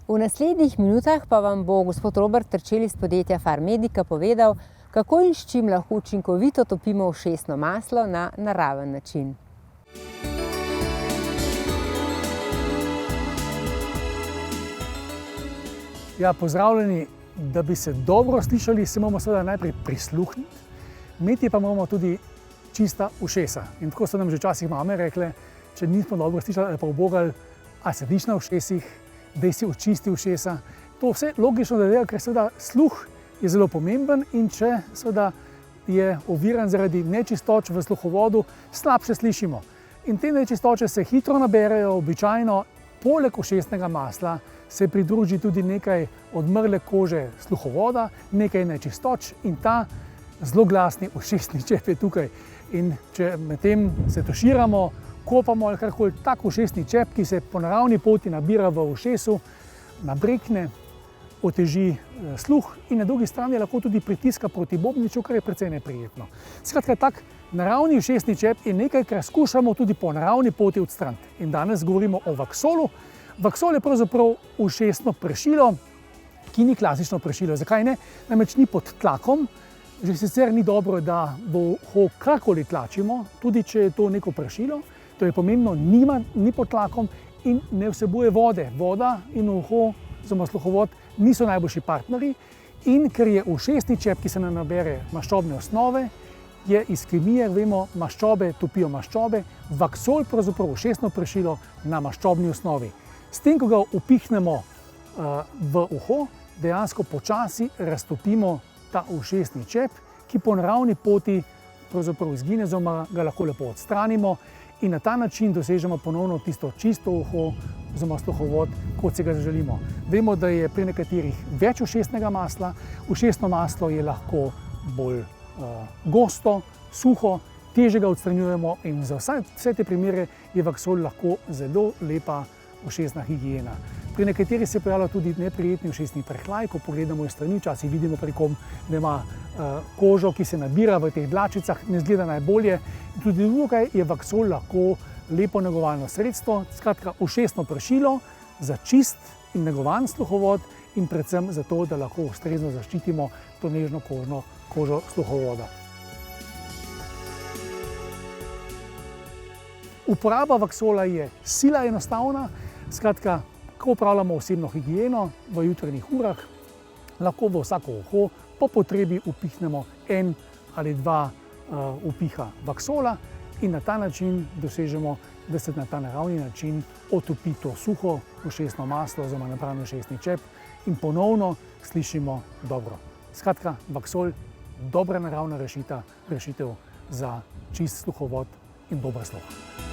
V naslednjih minutah pa vam bo gospod Robert Terčelj iz podjetja Farmedica povedal, kako in s čim lahko učinkovito topimo ušesno maslo na naraven način. Ja, pozdravljeni, da bi se dobro slišali, se moramo seveda najprej prisluhniti, imeti pa moramo tudi čista ušesa. In tako so nam že včasih mame rekle, če nismo dobro slišali ali pa ubogali, a sediš na ušesih, da si očisti ušesa. To vse logično da dela, ker seveda sluh je zelo pomemben in če seveda je oviran zaradi nečistoč v sluhovodu, slabše slišimo. In te nečistoče se hitro naberejo, običajno poleg ušesnega masla se pridruži tudi nekaj odmrle kože sluhovoda, nekaj nečistoč in ta zloglasni ušesni čep je tukaj. In če medtem se tuširamo, kopamo ali karkoli, tak ušesni čep, ki se po naravni poti nabira v ušesu, nabrekne, oteži sluh in na drugi strani lahko tudi pritiska proti bobniču, kar je precej neprijetno. Skratka, tak naravni ušesni čep je nekaj, kar skušamo tudi po naravni poti odstraniti. In danes govorimo o vaksolu. Vaksol je pravzaprav ušesno pršilo, ki ni klasično pršilo. Zakaj ne? Namreč ni pod tlakom. Že sicer ni dobro, da bo uho karkoli tlačimo, tudi če je to neko pršilo. To je pomembno, ni pod tlakom in ne vsebuje vode. Voda in uho, oziroma sluhovod, niso najboljši partnerji. In ker je ušesni čep, ki se nam nabere maščobne osnove, je iz kemije, vemo, maščobe topijo maščobe, vaksol pravzaprav ušesno pršilo na maščobni osnovi. S tem, ko ga upihnemo v uho, dejansko počasi raztopimo ta ušesni čep, ki po naravni poti pravzaprav izgine, oziroma ga lahko lepo odstranimo in na ta način dosežemo ponovno tisto čisto uho oziroma sluhovod, kot si ga želimo. Vemo, da je pri nekaterih več ušesnega masla, ušesno maslo je lahko bolj gosto, suho, težje ga odstranjujemo in za vse te primere je vaksol lahko zelo lepa ušesna higiena. Pri nekaterih se pojavlja tudi neprijetni ušesni prehlaj, ko pogledamo iz strani, včasih vidimo pri kom, da ima kožo, ki se nabira v teh dlačicah, ne izgleda najbolje. Tudi tukaj je vaksol lahko lepo negovalno sredstvo, skratka ušesno pršilo za čist in negovan sluhovod in predvsem zato, da lahko ustrezno zaščitimo to nežno kožo sluhovoda. Uporaba vaksola je sila enostavna, skratka, ko upravljamo osebno higieno v jutranjih urah, lahko v vsako uho po potrebi upihnemo 1 ali 2 upiha vaksola in na ta način dosežemo, da se na ta naravni način otopi to suho ušesno maslo oziroma napravni ušesni čep in ponovno slišimo dobro. Skratka, vaksol, dobra naravna rešitev za čist sluhovod in dober sluh.